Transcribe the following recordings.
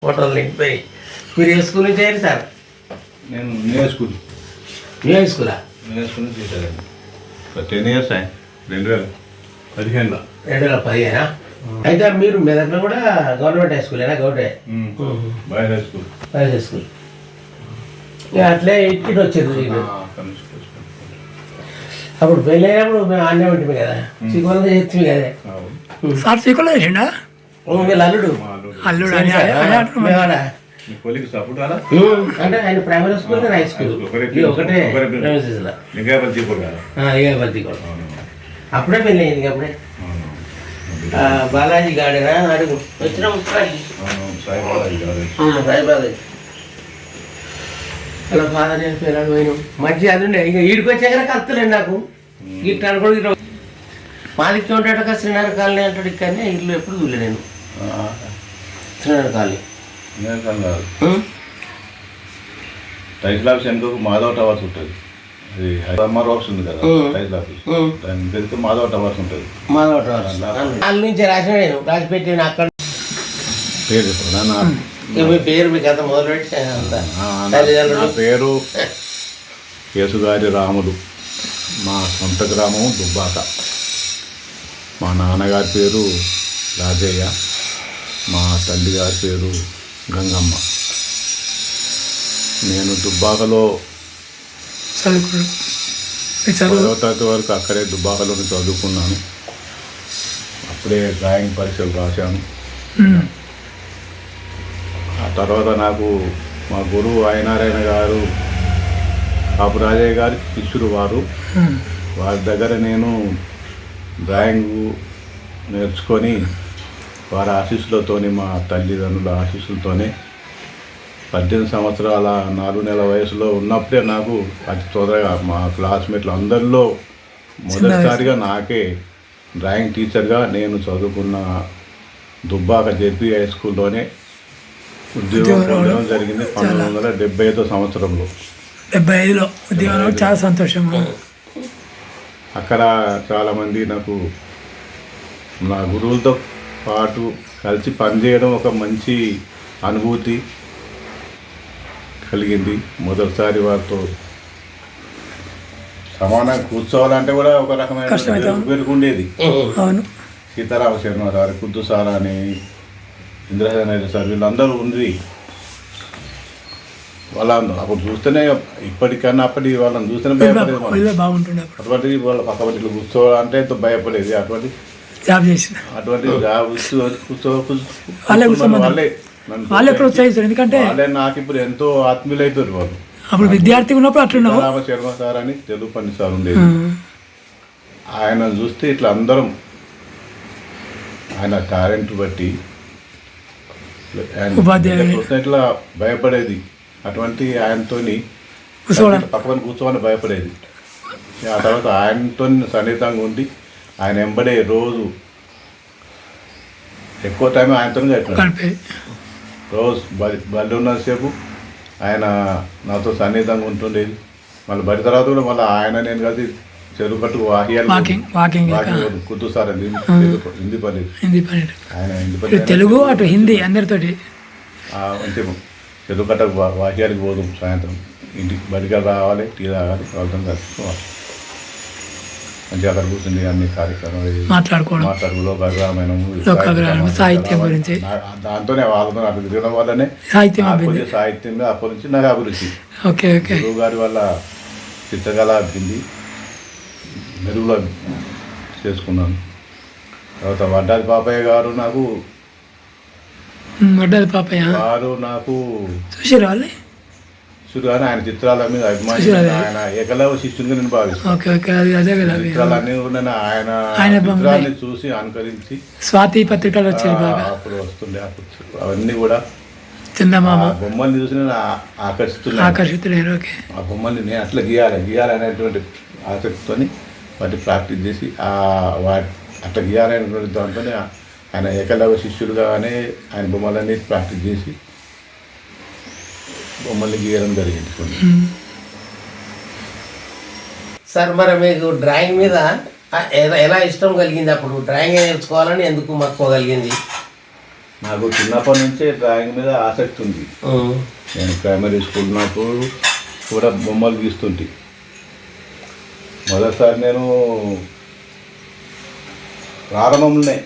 Hotel నిండిపోయి. మీరు ఏ school నుంచి అయ్యారు సార్? నేను న్యూ స్కూల్ స్కూలా? న్యూ స్కూల్ నుంచి చేశాను. 10 years 2015లో. 2015. అయితే మీరు మెదక్లో కూడా గవర్నమెంట్ హై స్కూలేనా? Government boys high school. Boys high school. ఇక అట్లే ఇటు వచ్చేది. అప్పుడు పెళ్ళి అయినప్పుడు మేము ఆన్నే ఉంటుంది కదా, శ్రీకాకుళం చేస్తుంది కదా సార్. శ్రీకాకుళం చేసిండా? వీళ్ళ అల్లుడు అల్లుడు అంటే ఆయన ప్రైమరీ స్కూల్ హై స్కూల్ ఒకటే అప్పుడే పెళ్ళి అయింది. అప్పుడే బాలాజీ గాడేనా అడుగు వచ్చిన సాయిబాలాజీ అలా ఫాదర్ పేరు పోయినాం. మంచి అది ఉండే. ఇక ఈడికి వచ్చాక కలుతలేండి నాకు. ఇట్లా కూడా ఇట్లా మాదికి ఉంటాడు శ్రీనగర్ కాలనీ అంటాడు. ఇక్కడనే ఇల్లు ఎప్పుడు చూడలే నేను. శ్రీనగర్ కాలనీ టైటిల్ ఆఫీస్ ఎందుకు మాధవ్ టవర్స్ ఉంటుంది. అది హైదరాబాద్ రోడ్స్ ఉంది కదా టైటిల్ ఆఫీస్, దాని పెడితే మాధవ్ టవర్స్ ఉంటుంది. మాధవ్ టవర్స్ వాళ్ళ నుంచి రాసిన నేను రాసి పెట్టాను. అక్కడ పేరు చెప్పండి. మీ పేరు మీ కథ మొదలుపెట్టి నా పేరు కేసుగారి రాములు. మా సొంత గ్రామం దుబ్బాక. మా నాన్నగారి పేరు రాజయ్య. మా తల్లి గారి పేరు గంగమ్మ. నేను దుబ్బాకలో 10వ తరగతి వరకు అక్కడే దుబ్బాకలోనే చదువుకున్నాను. అప్పుడే డ్రాయింగ్ పరీక్షలు రాశాను. ఆ తర్వాత నాకు మా గురువు ఆయనారాయణ గారు, కాపు రాజయ్య గారి శిష్యుడు వారు. వారి దగ్గర నేను డ్రాయింగ్ నేర్చుకొని వారి ఆశీస్సులతోని, మా తల్లిదండ్రుల ఆశీస్సులతోనే 18 సంవత్సరాల 4 నెలల వయసులో ఉన్నప్పుడే నాకు అతి తొందరగా మా క్లాస్మేట్లు అందరిలో మొదటిసారిగా నాకే డ్రాయింగ్ టీచర్గా నేను చదువుకున్న దుబ్బాక జెడ్పీ హై స్కూల్లోనే ఉద్యోగం పొందడం జరిగింది. 1975 సంవత్సరంలో. 75లో ఉద్యోగంలో చాలా సంతోషం. అక్కడ చాలామంది నాకు నా గురువులతో పాటు కలిసి పనిచేయడం ఒక మంచి అనుభూతి కలిగింది. మొదటిసారి వారితో సమానంగా కూర్చోవాలంటే కూడా ఒక రకమైన పెరుగుండేది. సీతారామ శర్మ గారు, కుద్దు సార్ అని, ఇంద్రసేన సార్, వీళ్ళందరూ ఉంది. వాళ్ళ అప్పుడు చూస్తేనే, ఇప్పటికన్నా అప్పటి వాళ్ళని చూస్తేనే భయపడేది. బాగుంటుండే అటువంటి వాళ్ళ పక్క పట్టిలో కూర్చోవాలంటే ఎంతో భయపడేది. అటువంటి జాబ్ వాళ్ళే ప్రోత్సహిస్తారు. ఎందుకంటే వాళ్ళే నాకు ఇప్పుడు ఎంతో ఆత్మీయులైతారు. వాళ్ళు అప్పుడు విద్యార్థి ఉన్నప్పుడు అట్లా రామ శర్మ సార్ అని తెలుగు పండి సార్ ఉండేది. ఆయన చూస్తే ఇట్లా అందరం ఆయన టాలెంట్ బట్టి ఇట్లా భయపడేది. అటువంటి ఆయనతోని పక్కన కూర్చోమని భయపడేది. ఆ తర్వాత ఆయనతో సన్నిహితంగా ఉండి ఆయన వెంబడే రోజు ఎక్కువ టైం ఆయనతో గడిపాడు. రోజు బడి ఉన్నసేపు ఆయన నాతో సన్నిహితంగా ఉంటుండేది. మళ్ళీ బడి తర్వాత కూడా మళ్ళీ ఆయన నేను కలిసి చెరువు కట్టుకు కుద్దు సార్ అండి హిందీ పని. ఆయన హిందీ పని, తెలుగు అటు హిందీ అందరితోటి మంచి చెరువు కట్టకు వాక్యానికి పోదాం. సాయంత్రం ఇంటికి బడిగా రావాలి, టీ తాగాలి, వాళ్ళతో కలుసుకోవాలి. మంచిగా అక్కడ కూర్చుండి అన్ని కార్యక్రమాలు మాట్లాడుకోవడం, సాహిత్యం గురించి. దాంతోనే వాళ్ళతో అక్కడ తిరగడం వల్లనే సాహిత్యంలో అప్పటి నుంచి నాకు అభిరుచి. గురువు గారి వల్ల చిత్రకళ అబ్బింది, మెరుగులో చేసుకున్నాను. తర్వాత వడ్డాది పాపయ్య గారు నాకు చూడగానే ఆయన చిత్రాల మీద అభిమాని, ఆయన ఏకలవ్య శిష్యునిగా నేను భావిస్తాను. చిత్రాలన్నీ కూడా ఆయన చిత్రాన్ని చూసి అనుకరించి స్వాతి పత్రికలు వచ్చేది అప్పుడు వస్తుండే. అవన్నీ కూడా బొమ్మల్ని చూసి నేను ఆకర్షితులైన ఆ బొమ్మల్ని నేను అట్లా గీయాలి అనేటువంటి ఆసక్తితో వాటి ప్రాక్టీస్ చేసి అట్లా గీయాలనేటువంటి దాంతో ఆయన ఏకలవ్య శిష్యులుగానే ఆయన బొమ్మలన్నీ ప్రాక్టీస్ చేసి బొమ్మల్ని గీయడం జరిగింది. సార్ మరి మీకు డ్రాయింగ్ మీద ఎలా ఇష్టం కలిగింది? అప్పుడు డ్రాయింగ్ నేర్చుకోవాలని ఎందుకు మక్కువ కలిగింది? నాకు చిన్నప్పటి నుంచే డ్రాయింగ్ మీద ఆసక్తి ఉంది. నేను ప్రైమరీ స్కూల్ నాకు కూడా బొమ్మలు గీస్తుంటే మొదటిసారి నేను ప్రారంభంలోనే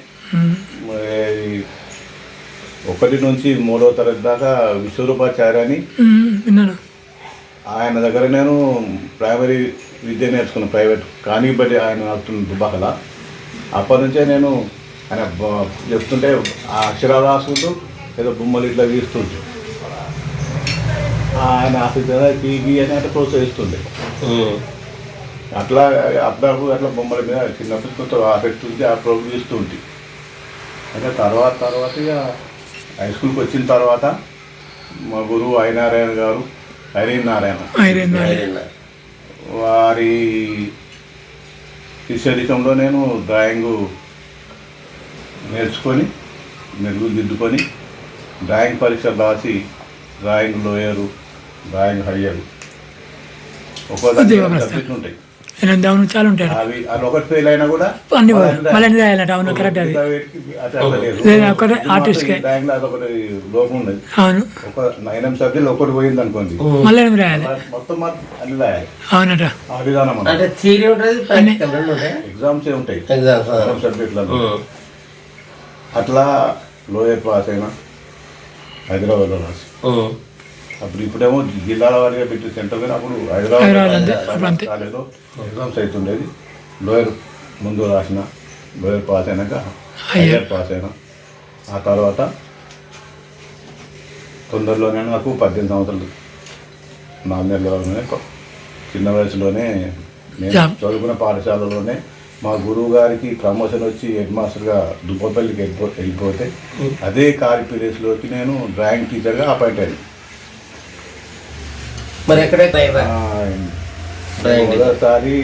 1 నుంచి 3వ తరగతి దాకా విశ్వరూపాచార్య అని ఆయన దగ్గర నేను ప్రైమరీ విద్య నేర్చుకున్నాను. ప్రైవేట్ కానీ బట్టి ఆయన నడుపుతున్న దుబాకల. అప్పటి నుంచే నేను ఆయన చెప్తుంటే ఆ అక్షరాలు రాసుకుంటూ ఏదో బొమ్మలు ఇట్లా గీస్తుంటే ఆయన ఆసక్తి గీ అని అంటే ప్రోత్సహిస్తుండే. అట్లా అప్పుడప్పుడు అట్లా బొమ్మల మీద చిన్నప్పుడు కొంత ఆసక్తి ఉంది. అప్పుడు గీస్తుంటే అంటే తర్వాత ఇక హై స్కూల్కి వచ్చిన తర్వాత మా గురువు ఐనారాయణ గారు, ఐరీన్ నారాయణ వారి శిష్యరికంలో నేను డ్రాయింగు నేర్చుకొని మెరుగుదిద్దుకొని డ్రాయింగ్ పరీక్షలు రాసి డ్రాయింగ్ లోయరు, డ్రాయింగ్ హయ్యరు ఒక్కోదానికి సబ్జెక్టులు ఉంటాయి. చాలా ఉంటాయి. అవి అది ఒకటి ఫెయిల్ అయినా కూడా అదొకటి లోపం ఉన్నది. ఒక 9 సబ్జెక్టులు ఒకటి పోయింది అనుకోండి, మొత్తం అన్ని రాయాలి. ఆ విధానం ఎగ్జామ్స్ ఉంటాయి సబ్జెక్టులలో. అట్లా లోయర్ పాస్ అయినా హైదరాబాద్లో రాసి అప్పుడు ఇప్పుడేమో జిల్లాల వారిగా పెట్టి సెంటర్ కానీ అప్పుడు హైదరాబాద్ కాలేజ్లో ఎగ్జామ్స్ అవుతుండేది. లోయర్ ముందు రాసిన లోయర్ పాస్ అయినాక హైయర్ పాస్ అయినా. ఆ తర్వాత తొందరలోనే నాకు 18 సంవత్సరాలు 4 నెలలలోనే చిన్న వయసులోనే నేను చదువుకున్న పాఠశాలలోనే మా గురువు గారికి ప్రమోషన్ వచ్చి హెడ్ మాస్టర్గా దుబ్బపల్లికి వెళ్ళిపోతే అదే కాలి ప్లేస్లోకి నేను డ్రాయింగ్ టీచర్గా అపాయింట్ అయ్యాను. మరి ఎక్కడైతే మొదటిసారి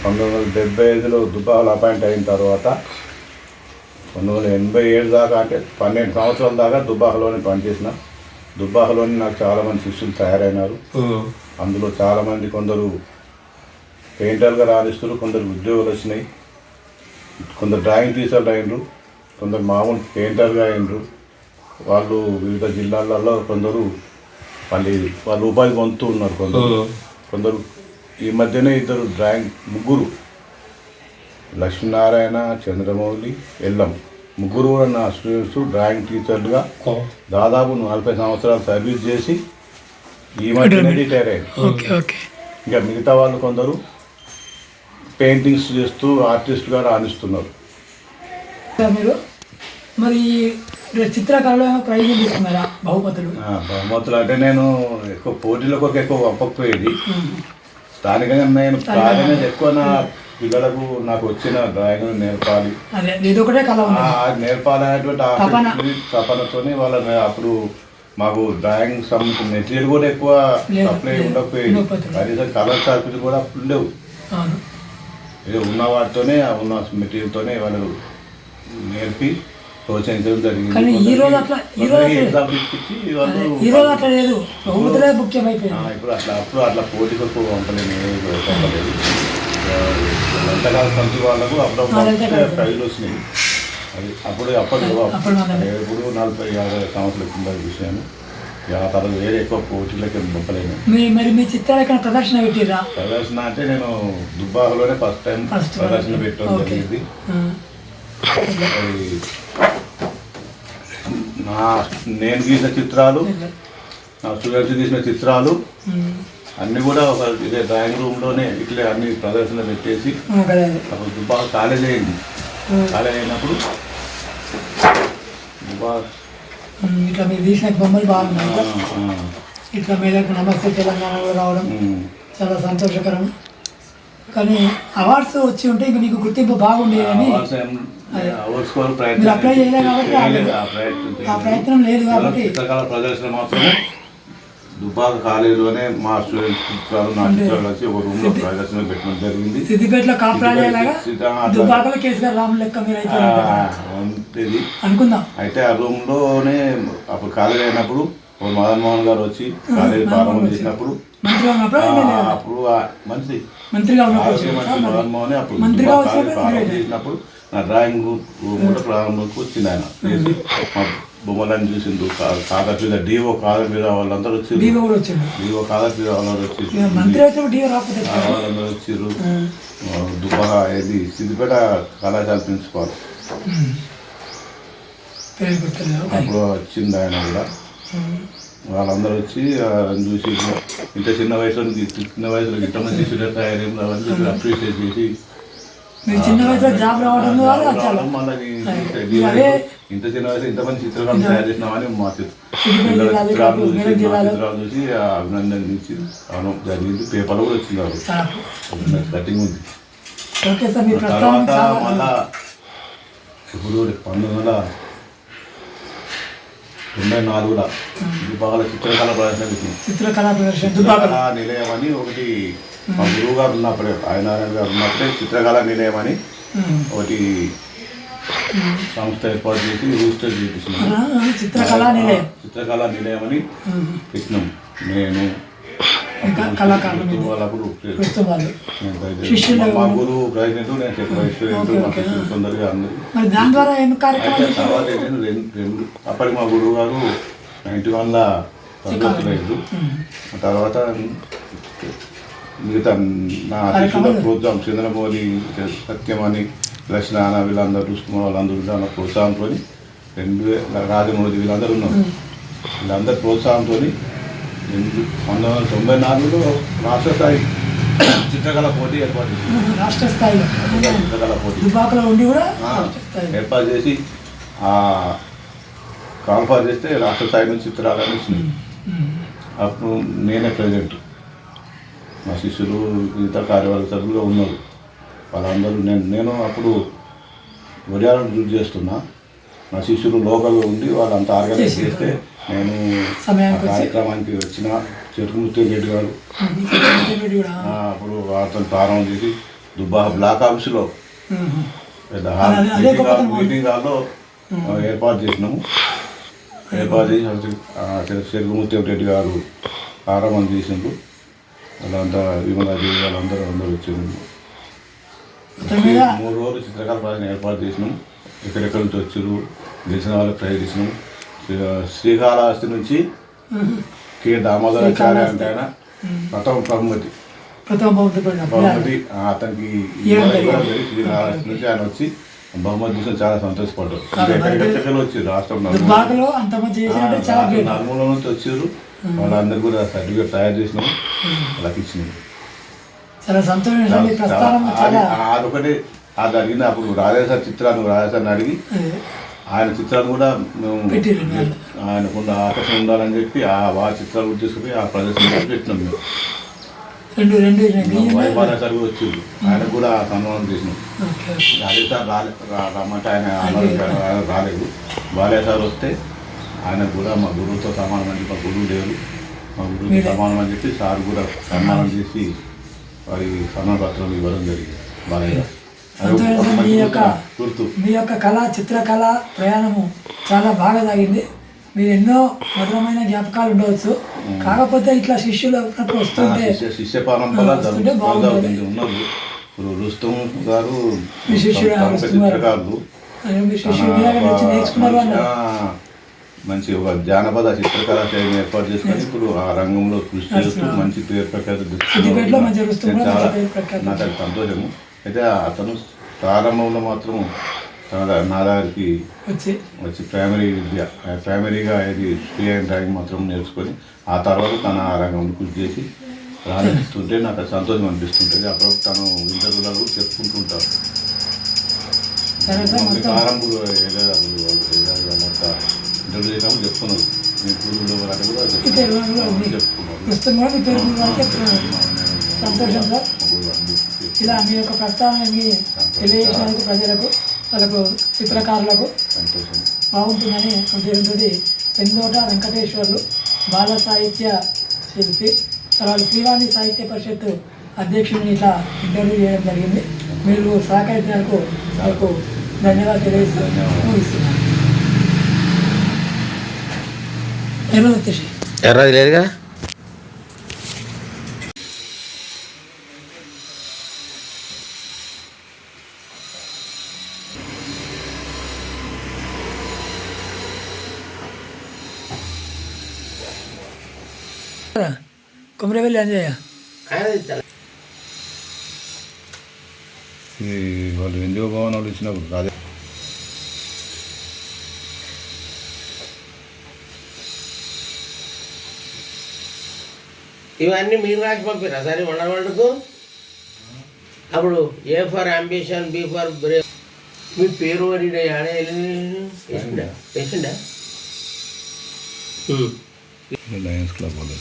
1975లో దుబ్బాకలో అపాయింట్ అయిన తర్వాత 1987 దాకా అంటే 12 సంవత్సరాల దాకా దుబ్బాకలోనే పనిచేసిన. దుబ్బాకలోని నాకు చాలామంది శిష్యులు తయారైనారు. అందులో చాలామంది కొందరు పెయింటర్గా రాణిస్తున్నారు, కొందరు ఉద్యోగాలు వచ్చినాయి, కొందరు డ్రాయింగ్ టీచర్లు అయినరు, కొందరు మామూలు పెయింటర్గా అయినరు. వాళ్ళు వివిధ జిల్లాలలో కొందరు వాళ్ళు ఉపాధి పొందుతూ ఉన్నారు. కొందరు ఈ మధ్యనే 2 డ్రాయింగ్ ముగ్గురు లక్ష్మీనారాయణ, చంద్రమౌళి, ఎల్లం ముగ్గురు కూడా నా స్టూడెంట్స్ డ్రాయింగ్ టీచర్లుగా దాదాపు 40 సంవత్సరాలు సర్వీస్ చేసి ఈ మధ్యనే రిటైర్ అయ్యారు. ఇంకా మిగతా వాళ్ళు కొందరు పెయింటింగ్స్ చేస్తూ ఆర్టిస్ట్గా రాణిస్తున్నారు. మీరు మరి చిత్రకళలో ప్రైజ్ తీసుకున్నారా? బహుమతులు అంటే నేను ఎక్కువ పోటీల కొరకు ఎక్కువ పంపకపోయేది. స్థానికంగా నేను ప్రాధాన్యత ఎక్కువ నా పిల్లలకు నాకు వచ్చిన డ్రాయింగ్ నేర్పాలి నేర్పాలనేటువంటి తపనతో వాళ్ళని అప్పుడు మాకు డ్రాయింగ్ సంబంధించిన మెటీరియల్ కూడా ఎక్కువ సప్లై ఉండకపోయేది. కనీసం కలర్ చార్కులు కూడా అప్పుడు లేవు. ఇది ఉన్న వాటితోనే ఉన్న మెటీరియల్తోనే వాళ్ళు నేర్పి ప్రోత్సహించడం జరిగింది. ఇప్పుడు అట్లా పోటీకి ఎక్కువ పంపలేదు. వంటకాల సంతి వాళ్ళకు అప్పుడప్పుడు ప్రైజులు వచ్చినాయి. అది అప్పుడు ఎప్పుడు 40-50 సంవత్సరాల కింద విషయం. ఆ తర్వాత వేరే ఎక్కువ పోటీలకి పంపలేను. మరి మీ చిత్రాలు ఎక్కడ ప్రదర్శన పెట్టిరా? ప్రదర్శన అంటే నేను దుబ్బాకలోనే ఫస్ట్ టైం ప్రదర్శన పెట్టడం జరిగింది. నేను గీసిన చిత్రాలు, నా స్టూడెంట్స్ గీసిన చిత్రాలు అన్నీ కూడా ఒక ఇదే డ్రాయింగ్ రూమ్లోనే ఇట్లే అన్ని ప్రదర్శన పెట్టేసి అప్పుడు దుబ్బాక కాలేజ్ అయింది. కాలేజ్ అయినప్పుడు ఇట్లా మీరు తీసిన బొమ్మలు బాగున్నాయి. ఇట్లా మేరకు నమస్తే తెలంగాణలో రావడం చాలా సంతోషకరం. కానీ అవార్డ్స్ వచ్చి ఉంటే ఇంక మీకు గుర్తింపు బాగుండేదని మీరు అప్లై చేయలేదు కాబట్టి ఆ ప్రయత్నం లేదు కాబట్టి ప్రదర్శన మాత్రమే దుబ్బాక కాలేజీలోనే మా స్టూడెంట్స్ నా టీచర్లు వచ్చి ఒక రూమ్ లో ప్రదర్శన పెట్టడం జరిగింది. సిద్దిపేటలో కాపురాలేలాగా దుబ్బాకలో కేసీఆర్ రామ్ లెక్క మీరు అయితే అనుకుందాం. అయితే ఆ రూమ్ లోనే అప్పుడు కాలేజ్ అయినప్పుడు మదన్ మోహన్ గారు వచ్చి కాలేజీ ప్రారంభం చేసినప్పుడు మంత్రిగా ఉన్నప్పుడు ఎమ్మెల్యే అప్పుడు మంచి మంత్రిగా ఉన్నప్పుడు ఆరోగ్య మంత్రి మదన్ మోహన్ అప్పుడు మంత్రిగా కాలేజీ వచ్చినప్పుడు ప్రారంభం చేసినప్పుడు నా డ్రాయింగ్ కూడా ప్రారంభంకి వచ్చింది ఆయన చేసి మా బొమ్మలను చూసిండు. కాదర్ మీద డిఓ కాదర్ మీద వాళ్ళందరూ వచ్చారు. డీఓ కూడా వచ్చిండు. డిఓ కాదర్ మీద వాళ్ళందరూ వచ్చి ఇక మంత్రి వచ్చినప్పుడు డీఓ రాకపోతే వాళ్ళందరూ వచ్చారు. దుబ్బా ఇది సిద్దిపేట కళాశాల ప్రిన్సిపాల్ పేరు గుర్తులేదు. అప్పుడు వచ్చింది ఆయన కూడా. వాళ్ళందరూ వచ్చి చూసి ఇంత చిన్న వయసులో ఇంత మంది శిష్యులు తయారేం రావాలని చెప్పి అప్రిషియేట్ చేసి మీరు చిన్న వయసులో జాబ్ రావడం ద్వారా చాలా మళ్ళీ ఇంత చిన్న వయసు ఇంతమంది చిత్రకారులు తయారు చేసినామని మా చిత్రాలు చూసి అభినందనించి అవడం జరిగింది. పేపర్లో కూడా వచ్చింది వాళ్ళు కటింగ్ ఉంది. ఓకే సార్, మీ ప్రస్తావన తర్వాత మళ్ళా ఇప్పుడు 1994లో దుబ్బాకల చిత్రకళా ప్రదర్శన పెట్టింది. చిత్రకళా ప్రదర్శన చిత్రకళా నిలయం అని ఒకటి మా గురువు గారు ఉన్నప్పుడే ఆయనారాయణ గారు ఉన్నప్పుడే చిత్రకళా నిలయం అని ఒకటి సంస్థ ఏర్పాటు చేసి రిజిస్టర్ చేయించినాం. చిత్రకళా నిలయం చిత్రకళా నిలయం అని పెట్టినాం. నేను కళాకారులు వాళ్ళప్పుడు శిష్యులు మా గురువు ప్రెసిడెంట్, నేను సెక్రటరీ, మా శిష్యులు తొందరగా అందరూ. మరి దాని ద్వారా ఏం కార్యక్రమాలు తర్వాత రెండు అప్పటికి మా గురువు గారు 91లో తరగతులేదు. తర్వాత మిగతా నా శిష్యుల ప్రోత్సాహం చంద్రమౌళి, సత్యమని, లక్ష్మణ వీళ్ళందరూ చూసుకున్న వాళ్ళందరూ దాని ప్రోత్సాహంతో 2000 రాజమౌళి వీళ్ళందరూ ఉన్నారు. వీళ్ళందరూ ప్రోత్సాహంతో 1994లో రాష్ట్ర స్థాయి చిత్రకళ పోటీ ఏర్పాటు చేసి రాష్ట్ర స్థాయిలో చిత్రకళ పోటీ దుబ్బాకలో ఉండి కూడా ఏర్పాటు చేసి కాల్ఫార్ చేస్తే రాష్ట్ర స్థాయి నుంచి చిత్రాలని వచ్చినాయి. అప్పుడు నేనే ప్రెసిడెంట్, మా శిష్యులు మిగతా కార్యవర్గ సభ్యులు ఉన్నారు. వాళ్ళందరూ నేను అప్పుడు ఒడియాలను డ్యూటీ చేస్తున్నా. మా శిష్యులు లోకల్లో ఉండి వాళ్ళంతా ఆర్గనైజ్ చేస్తే నేను కార్యక్రమానికి వచ్చిన చెరుకుముత్తి రెడ్డి గారు అప్పుడు వారితో ప్రారంభం చేసి దుబ్బా బ్లాక్ ఆఫీసులో పెద్ద మీటింగ్ హాల్లో ఏర్పాటు చేసినాము. ఏర్పాటు చేసి చెరుకుముత్తి రెడ్డి గారు ప్రారంభం చేసిండ్రు. వాళ్ళంతా విమలాదేవి వాళ్ళందరూ వచ్చిండ్రు. 3 రోజులు చిత్రకళ ప్రదర్శన ఏర్పాటు చేసినాం. ఎక్కడెక్కడి నుంచి వచ్చారు గెలిచిన వాళ్ళకి ప్రైజ్ ఇచ్చినాం. శ్రీకాళహస్తి నుంచి కె దామోదరాచార్య అంటే ఆయన ప్రథమ బహుమతి అతనికి శ్రీకాళహస్తి నుంచి ఆయన వచ్చి బహుమతి చూసిన చాలా సంతోషపడ్డారు. ఎక్కడెక్కడ వచ్చారు రాష్ట్రంలో నలుమూల నుంచి వచ్చారు. వాళ్ళందరూ కూడా సర్టిఫికేట్ తయారు చేసినాం, వాళ్ళకి ఇచ్చినాం. అదొకటి అది అడిగింది. అప్పుడు రాజేశ్వర చిత్రాన్ని రాజేశ్వరిని అడిగి ఆయన చిత్రాలు కూడా మేము ఆయనకున్న ఆకర్షణ ఉండాలని చెప్పి ఆ చిత్రాలు కూడా తీసుకుని ఆ ప్రదర్శన పెట్టినాం. మేము వైభారేశ్వర్ కూడా వచ్చింది, ఆయనకు కూడా సన్మానం చేసినాం. రాజేశ్వర్ రమ్మంటే ఆయన రాలేదు. బాలేశ్వర్ వస్తే ఆయనకు కూడా మా గురువుతో సమానం అని చెప్పి, మా గురువు లేరు, మా గురువుతో సమానం అని చెప్పి సార్ కూడా సన్మానం చేసి వారి సన్మాన పత్రాలు ఇవ్వడం జరిగింది. బాలయ్య మీ యొక్క చిత్రకళ ప్రయాణము చాలా బాగా సాగింది. మీరు ఎన్నో మధురమైన జ్ఞాపకాలు ఉండవచ్చు. కాకపోతే ఇట్లా శిష్యులు వస్తుంటే శిష్య పరంపర ఉన్నది. ఇప్పుడు రుస్తుం గారు చిత్రకారులు మంచి ఒక జానపద చిత్రకళ శైలిని ఏర్పాటు చేసుకొని ఇప్పుడు ఆ రంగంలో కృషి చేస్తూ మంచి పేరు ప్రఖ్యాతి నాకు సంతోషము. అయితే అతను ప్రారంభంలో మాత్రం నా దగ్గరికి వచ్చి ప్రైమరీగా ఇది స్త్రీ అండ్ డ్రాయింగ్ మాత్రం నేర్చుకొని ఆ తర్వాత తన ఆ రంగంలో కృషి చేసి రాణిస్తుంటే నాకు సంతోషం అనిపిస్తుంటుంది. అప్పుడప్పుడు తను ఇంటర్వ్యూలో కూడా చెప్పుకుంటుంటారు. ప్రారంభంలో ఇంటర్వ్యూ చేసినప్పుడు చెప్తున్నారు, మీ పూర్వులు వాళ్ళకి కూడా ఇలా మీ యొక్క ప్రస్తావనని తెలియజేసినందుకు ప్రజలకు, వాళ్ళకు చిత్రకారులకు బాగుంటుందని ఉద్దేశంతో పెందోట వెంకటేశ్వర్లు బాల సాహిత్య శిల్పి, తర్వాత శ్రీవాణి సాహిత్య పరిషత్ అధ్యక్షుడిని ఇట్లా ఇంటర్వ్యూ చేయడం జరిగింది. మీరు సహకరించినందుకు నాకు ధన్యవాదాలు తెలియజేస్తూ ముగిస్తున్నాను. ఎర్రది వచ్చేసి ఎర్రది లేదుగా. కొమరవెల్లి అంజయ్య వాళ్ళు ఎన్జిఓ భవనాలు ఇచ్చినప్పుడు రాజా ఇవన్నీ మీరు రాసి పంపిరా సరే వండకు. అప్పుడు A for ambition, B for brave. మీ పేరు మరి ఆడే వేసిండా లయన్స్ క్లబ్ వాళ్ళు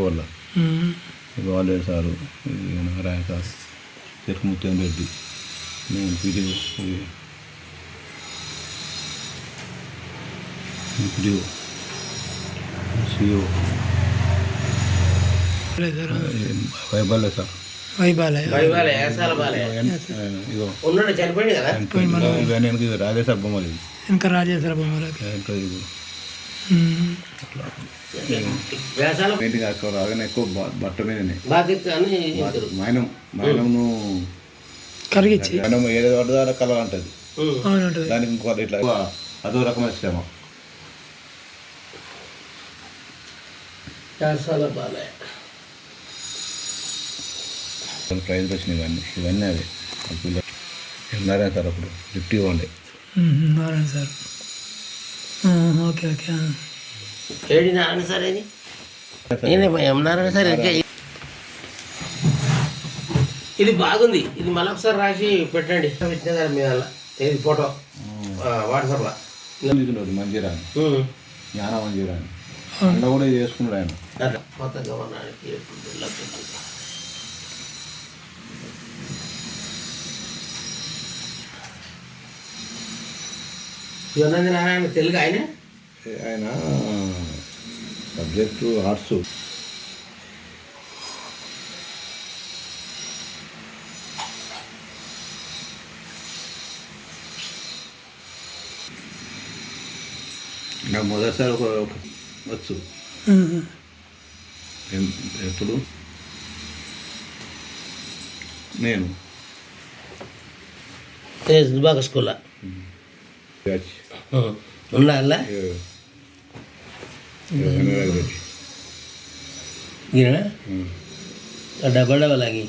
వల్ల వాళ్ళే సారు, నారాయణ సార్, చెరుకుముత్యం రెడ్డి, నేను పీడిఓ సిఓ వైబాలే సార్, ఉన్నాడు చనిపోయింది కదా. వెనక రాజేశ్వర బొమ్మలు, ఇంకా రాజేశ్వర బొమ్మలు ఇంకా ఇది వేసాల పెయింటింగ్ అక్కడ రాగానే ఎక్కువ బట్ట మీదనే బాధ్యత మైనంను కరిగించి మైనం ఏదో ద్వారా కలర్ అంటది. అవునంటుంది. దానికి ఇంకో ఇట్లా అదో రకమైన శ్రమ. వేసాల బాలే ప్రైజ్లు వచ్చినాయి ఇవన్నీ అదే నారాయణ సార్ అప్పుడు గిఫ్ట్ ఇవ్వండి. Narayana sir okay okay. AD Narayana sir అది నారాయణ సార్ ఇంకా ఇది బాగుంది. ఇది మళ్ళీ ఒకసారి రాసి పెట్టండి పెట్టిన కదా మీ వల్ల. ఇది ఫోటో వాట్సాప్లో మంజీరా జ్ఞాన మంజీరా అండ కూడా ఇది వేసుకున్నాడు ఆయన. అట్లా కొత్త గవర్నర్కి శివనంది నారాయణ తెలుగు ఆయన సబ్జెక్టు ఆర్ట్స్. నాకు మొదటిసారి ఒక వచ్చు ఎప్పుడు నేను బాగా స్కూల్లో ఉండాలా డబ్బలాగి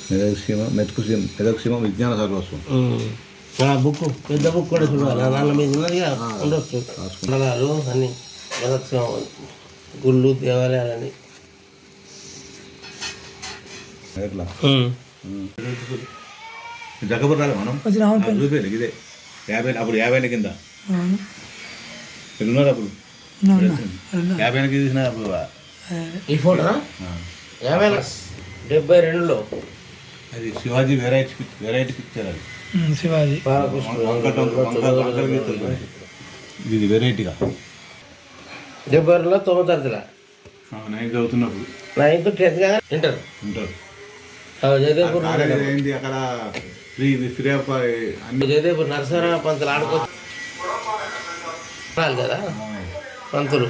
మెదక్ సీమ విజ్ఞాన సర్వస్వం. బుక్ పెద్ద బుక్ కూడా చూడాలి. నాన్న మీద ఉన్నదిగా ఉండొచ్చు. మండలాలు అన్ని మెదక్ గుళ్ళు, దేవాలయాలని జగపూర్ రాలే మనం చూపేది ఇదే 50 అప్పుడు 50 కింద ఉన్నారు. అప్పుడు 50 తీసిన అప్పుడు ఈ ఫోటో 72లో అది శివాజీ వెరైటీ పిక్చర్. అది శివాజీ ఇది వెరైటీగా 72లో 9వ తరగతిలో 9th చదువుతున్నప్పుడు 9th 10th కదా ఇంటర్ జయదేవ్పూర్ ఏంటి అక్కడ జయదేవ్పూర్ నరసరావు పంతులు ఆడుకోవాలి కదా. పంతులు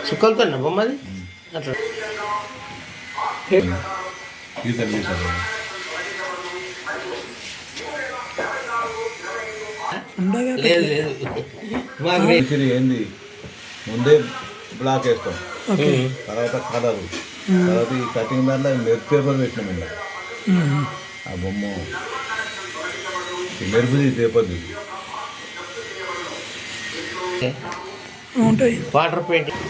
సుక్కలతో బొమ్మది అట్లా లేదు లేదు మాకు ఏంది ముందే బ్లాక్ వేస్తాం, తర్వాత కలరు, తర్వాత ఈ కటింగ్ దాంట్లో మెరుపు పేపర్ పెట్టినాం. ఇంకా ఆ బొమ్మ మెరుపుది పేపర్ది ఉంటాయి. Water painting